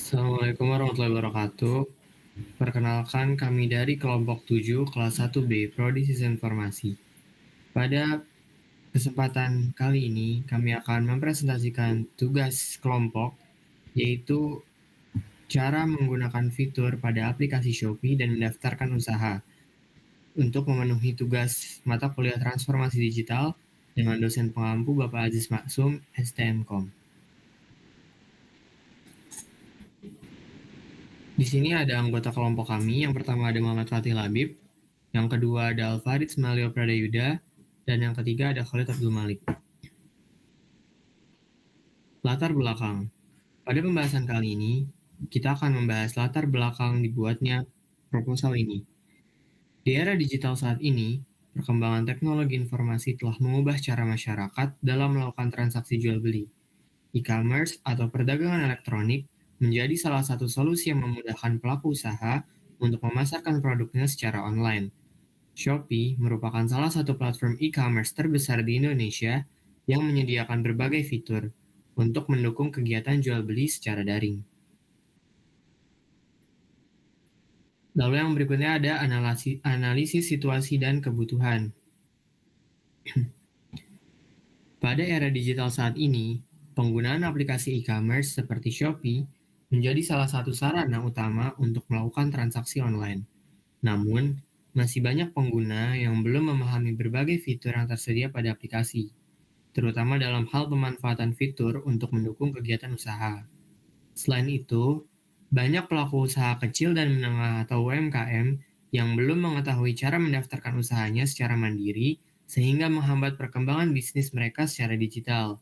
Assalamualaikum warahmatullahi wabarakatuh. Perkenalkan kami dari kelompok 7 kelas 1B Prodi Sistem Informasi. Pada kesempatan kali ini kami akan mempresentasikan tugas kelompok, yaitu cara menggunakan fitur pada aplikasi Shopee dan mendaftarkan usaha untuk memenuhi tugas mata kuliah transformasi digital dengan dosen pengampu Bapak Aziz Maksum, STMKOM. Di sini ada anggota kelompok kami. Yang pertama ada Muhammad Fatih Labib, yang kedua ada Alfarid Smalio Pradayuda, dan yang ketiga ada Khalid Abdul Malik. Latar belakang. Pada pembahasan kali ini, kita akan membahas latar belakang dibuatnya proposal ini. Di era digital saat ini, perkembangan teknologi informasi telah mengubah cara masyarakat dalam melakukan transaksi jual beli. E-commerce atau perdagangan elektronik menjadi salah satu solusi yang memudahkan pelaku usaha untuk memasarkan produknya secara online. Shopee merupakan salah satu platform e-commerce terbesar di Indonesia yang menyediakan berbagai fitur untuk mendukung kegiatan jual beli secara daring. Lalu yang berikutnya ada analisis situasi dan kebutuhan. Pada era digital saat ini, penggunaan aplikasi e-commerce seperti Shopee menjadi salah satu sarana utama untuk melakukan transaksi online. Namun, masih banyak pengguna yang belum memahami berbagai fitur yang tersedia pada aplikasi, terutama dalam hal pemanfaatan fitur untuk mendukung kegiatan usaha. Selain itu, banyak pelaku usaha kecil dan menengah atau UMKM yang belum mengetahui cara mendaftarkan usahanya secara mandiri sehingga menghambat perkembangan bisnis mereka secara digital.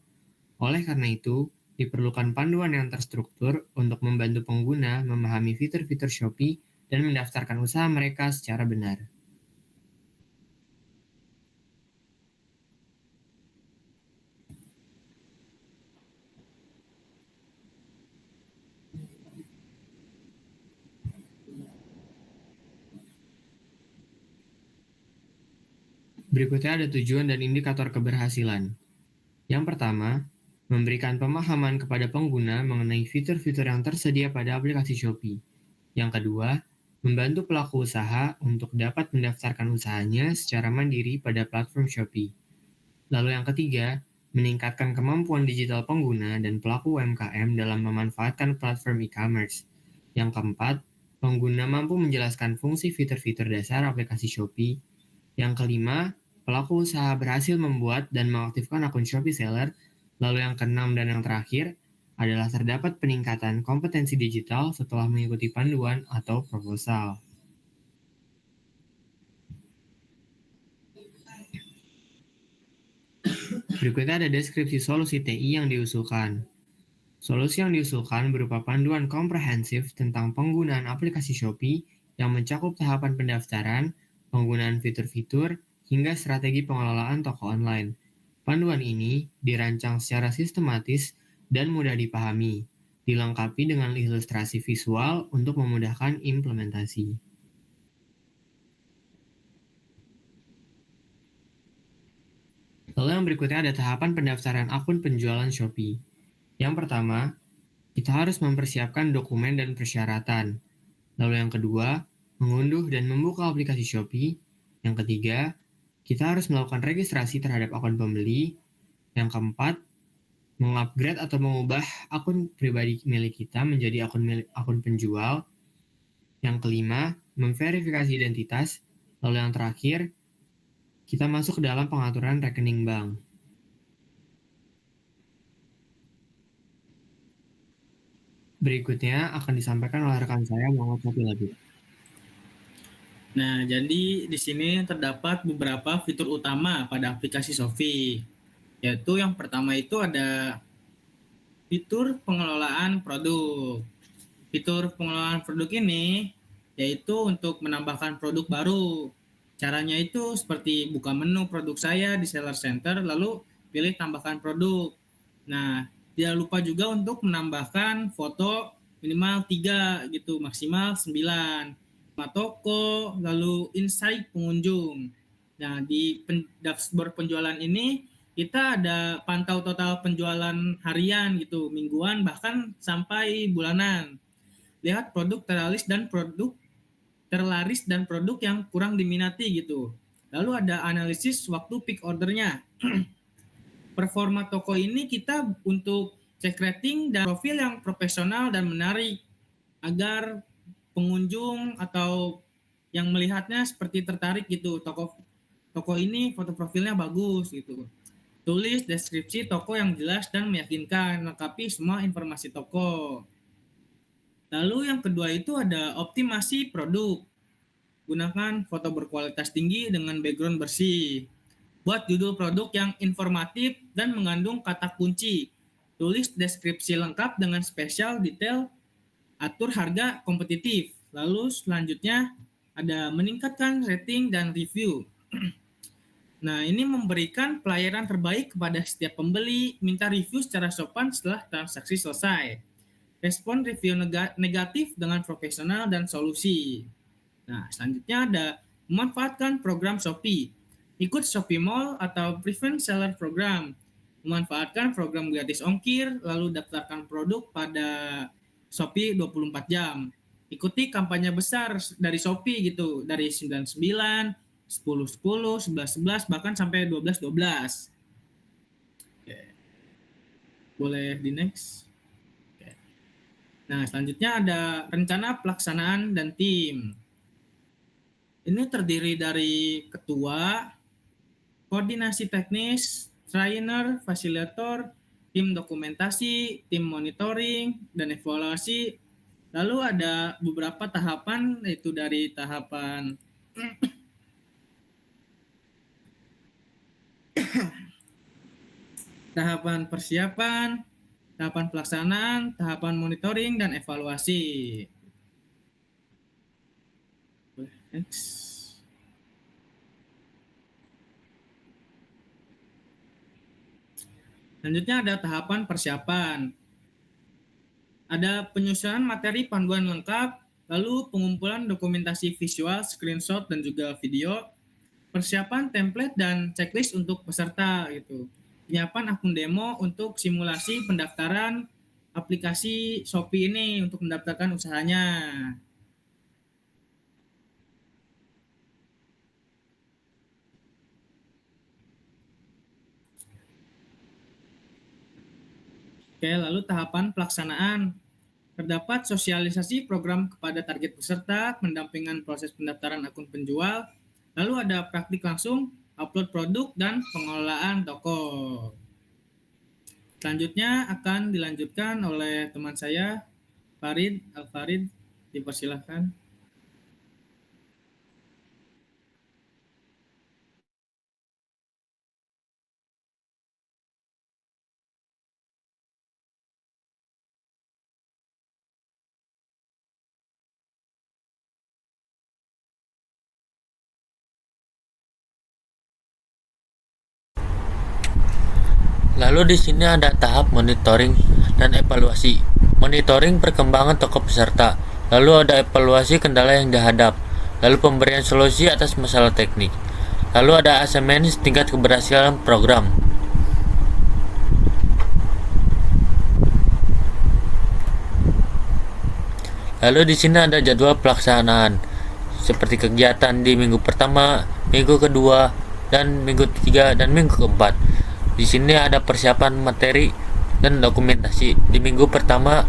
Oleh karena itu, diperlukan panduan yang terstruktur untuk membantu pengguna memahami fitur-fitur Shopee dan mendaftarkan usaha mereka secara benar. Berikutnya ada tujuan dan indikator keberhasilan. Yang pertama, memberikan pemahaman kepada pengguna mengenai fitur-fitur yang tersedia pada aplikasi Shopee. Yang kedua, membantu pelaku usaha untuk dapat mendaftarkan usahanya secara mandiri pada platform Shopee. Lalu yang ketiga, meningkatkan kemampuan digital pengguna dan pelaku UMKM dalam memanfaatkan platform e-commerce. Yang keempat, pengguna mampu menjelaskan fungsi fitur-fitur dasar aplikasi Shopee. Yang kelima, pelaku usaha berhasil membuat dan mengaktifkan akun Shopee Seller. Lalu yang keenam dan yang terakhir adalah terdapat peningkatan kompetensi digital setelah mengikuti panduan atau proposal. Berikutnya ada deskripsi solusi TI yang diusulkan. Solusi yang diusulkan berupa panduan komprehensif tentang penggunaan aplikasi Shopee yang mencakup tahapan pendaftaran, penggunaan fitur-fitur, hingga strategi pengelolaan toko online. Panduan ini dirancang secara sistematis dan mudah dipahami, dilengkapi dengan ilustrasi visual untuk memudahkan implementasi. Lalu yang berikutnya ada tahapan pendaftaran akun penjualan Shopee. Yang pertama, kita harus mempersiapkan dokumen dan persyaratan. Lalu yang kedua, mengunduh dan membuka aplikasi Shopee. Yang ketiga, kita harus melakukan registrasi terhadap akun pembeli. Yang keempat, mengupgrade atau mengubah akun pribadi milik kita menjadi akun penjual. Yang kelima, memverifikasi identitas. Lalu yang terakhir, kita masuk ke dalam pengaturan rekening bank. Berikutnya akan disampaikan oleh rekan saya Muhammad Fatih Labib. Nah, jadi di sini terdapat beberapa fitur utama pada aplikasi Shopee. Yaitu yang pertama itu ada fitur pengelolaan produk. Fitur pengelolaan produk ini yaitu untuk menambahkan produk baru. Caranya itu seperti buka menu produk saya di Seller Center lalu pilih tambahkan produk. Nah, tidak lupa juga untuk menambahkan foto minimal 3 gitu, maksimal 9. Toko, lalu insight pengunjung. Nah, di dashboard penjualan ini kita ada pantau total penjualan harian gitu, mingguan bahkan sampai bulanan. lihat produk terlaris dan produk yang kurang diminati gitu. Lalu ada analisis waktu peak ordernya. Performa toko ini kita untuk cek rating dan profil yang profesional dan menarik agar pengunjung atau yang melihatnya seperti tertarik gitu. Toko ini foto profilnya bagus gitu. Tulis deskripsi toko yang jelas dan meyakinkan, lengkapi semua informasi toko. Lalu yang kedua itu ada optimasi produk. Gunakan foto berkualitas tinggi dengan background bersih. Buat judul produk yang informatif dan mengandung kata kunci. Tulis deskripsi lengkap dengan spesial detail, atur harga kompetitif. Lalu selanjutnya ada meningkatkan rating dan review. Nah, ini memberikan pelayanan terbaik kepada setiap pembeli, minta review secara sopan setelah transaksi selesai. Respon review negatif dengan profesional dan solusi. Nah, selanjutnya ada memanfaatkan program Shopee. Ikut Shopee Mall atau Prevent Seller Program. Memanfaatkan program gratis ongkir, lalu daftarkan produk pada Shopee 24 jam. Ikuti kampanye besar dari Shopee gitu, dari 99, 10-10, 11-11, bahkan sampai 12-12. Oke. Boleh di next. Nah, selanjutnya ada rencana pelaksanaan dan tim. Ini terdiri dari ketua, koordinasi teknis, trainer, fasilitator, tim dokumentasi, tim monitoring, dan evaluasi. Lalu ada beberapa tahapan, yaitu dari tahapan tahapan persiapan, tahapan pelaksanaan, tahapan monitoring, dan evaluasi. Next. Selanjutnya ada tahapan persiapan. Ada penyusunan materi panduan lengkap, lalu pengumpulan dokumentasi visual, screenshot, dan juga video, persiapan template dan checklist untuk peserta gitu. Penyiapan akun demo untuk simulasi pendaftaran aplikasi Shopee ini untuk mendaftarkan usahanya. Oke, lalu tahapan pelaksanaan. Terdapat sosialisasi program kepada target peserta, pendampingan proses pendaftaran akun penjual, lalu ada praktik langsung, upload produk, dan pengelolaan toko. Selanjutnya akan dilanjutkan oleh teman saya, Farid Al-Farid. Dipersilahkan. Lalu di sini ada tahap monitoring dan evaluasi. Monitoring perkembangan toko peserta, lalu ada evaluasi kendala yang dihadap, lalu pemberian solusi atas masalah teknik. Lalu ada asemen tingkat keberhasilan program. Lalu di sini ada jadwal pelaksanaan, seperti kegiatan di minggu pertama, minggu kedua, dan minggu ketiga dan minggu keempat. Di sini ada persiapan materi dan dokumentasi di minggu pertama.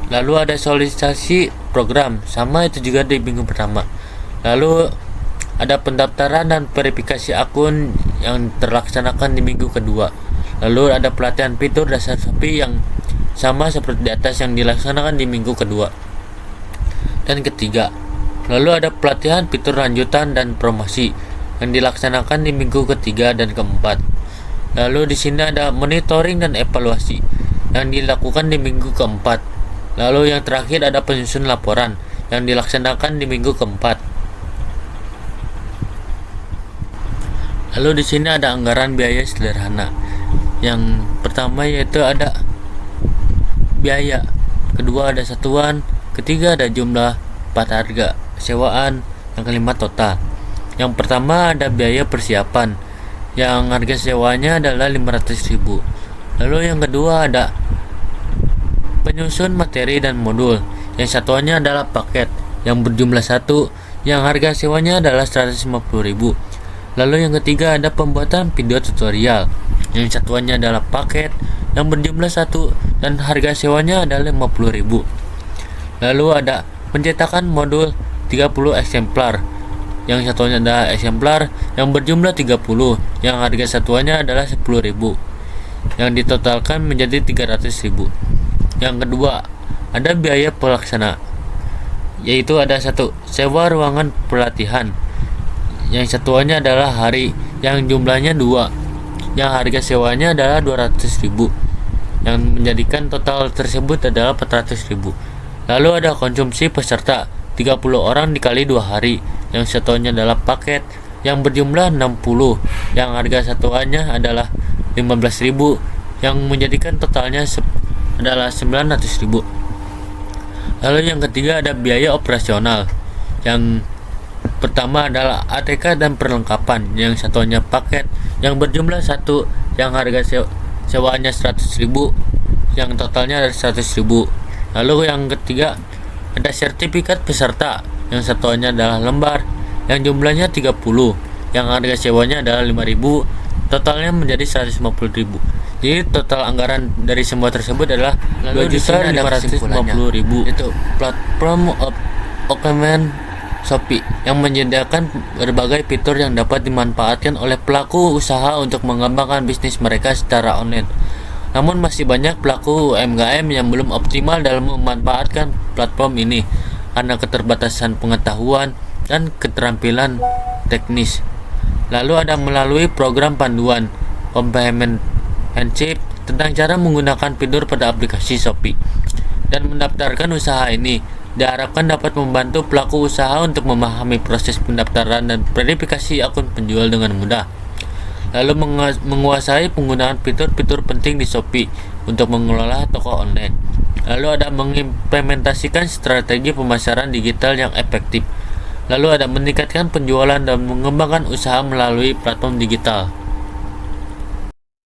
Lalu ada solisitasi program, sama itu juga di minggu pertama. Lalu ada pendaftaran dan verifikasi akun yang terlaksanakan di minggu kedua. Lalu ada pelatihan fitur dasar Shopee yang sama seperti di atas yang dilaksanakan di minggu kedua dan ketiga. Lalu ada pelatihan fitur lanjutan dan promosi yang dilaksanakan di minggu ketiga dan keempat. Lalu di sini ada monitoring dan evaluasi yang dilakukan di minggu keempat. Lalu yang terakhir ada penyusun laporan yang dilaksanakan di minggu keempat. Lalu di sini ada anggaran biaya sederhana. Yang pertama yaitu ada biaya, kedua ada satuan, ketiga ada jumlah, 4 harga sewaan, yang kelima total. Yang pertama ada biaya persiapan, yang harga sewanya adalah 500.000. Lalu yang kedua ada penyusun materi dan modul, yang satuannya adalah paket yang berjumlah 1 yang harga sewanya adalah 150.000. Lalu yang ketiga ada pembuatan video tutorial yang satuannya adalah paket yang berjumlah 1 dan harga sewanya adalah 50.000. Lalu ada pencetakan modul 30 eksemplar yang satuannya adalah eksemplar yang berjumlah 30 yang harga satuannya adalah 10.000 yang ditotalkan menjadi 300.000. Yang kedua ada biaya pelaksana, yaitu ada 1 sewa ruangan pelatihan yang satuannya adalah hari yang jumlahnya 2 yang harga sewanya adalah 200.000 yang menjadikan total tersebut adalah 400.000. Lalu ada konsumsi peserta 30 orang dikali 2 hari yang satuannya adalah paket yang berjumlah 60 yang harga satuannya adalah 15.000 yang menjadikan totalnya adalah 900.000. Lalu yang ketiga ada biaya operasional. Yang pertama adalah ATK dan perlengkapan yang satuannya paket yang berjumlah 1 yang harga sewanya 100.000 yang totalnya ada 100.000. Lalu yang ketiga ada sertifikat peserta yang satuannya adalah lembar yang jumlahnya 30 yang harga sewanya adalah 5.000 totalnya menjadi 150.000. Jadi total anggaran dari semua tersebut adalah 2.550.000. Itu platform payment Shopee yang menyediakan berbagai fitur yang dapat dimanfaatkan oleh pelaku usaha untuk mengembangkan bisnis mereka secara online. Namun masih banyak pelaku UMKM yang belum optimal dalam memanfaatkan platform ini karena keterbatasan pengetahuan dan keterampilan teknis. Lalu ada melalui program panduan comprehensive tentang cara menggunakan fitur pada aplikasi Shopee dan mendaftarkan usaha ini diharapkan dapat membantu pelaku usaha untuk memahami proses pendaftaran dan verifikasi akun penjual dengan mudah. Lalu menguasai penggunaan fitur-fitur penting di Shopee untuk mengelola toko online. Lalu ada mengimplementasikan strategi pemasaran digital yang efektif. Lalu ada meningkatkan penjualan dan mengembangkan usaha melalui platform digital.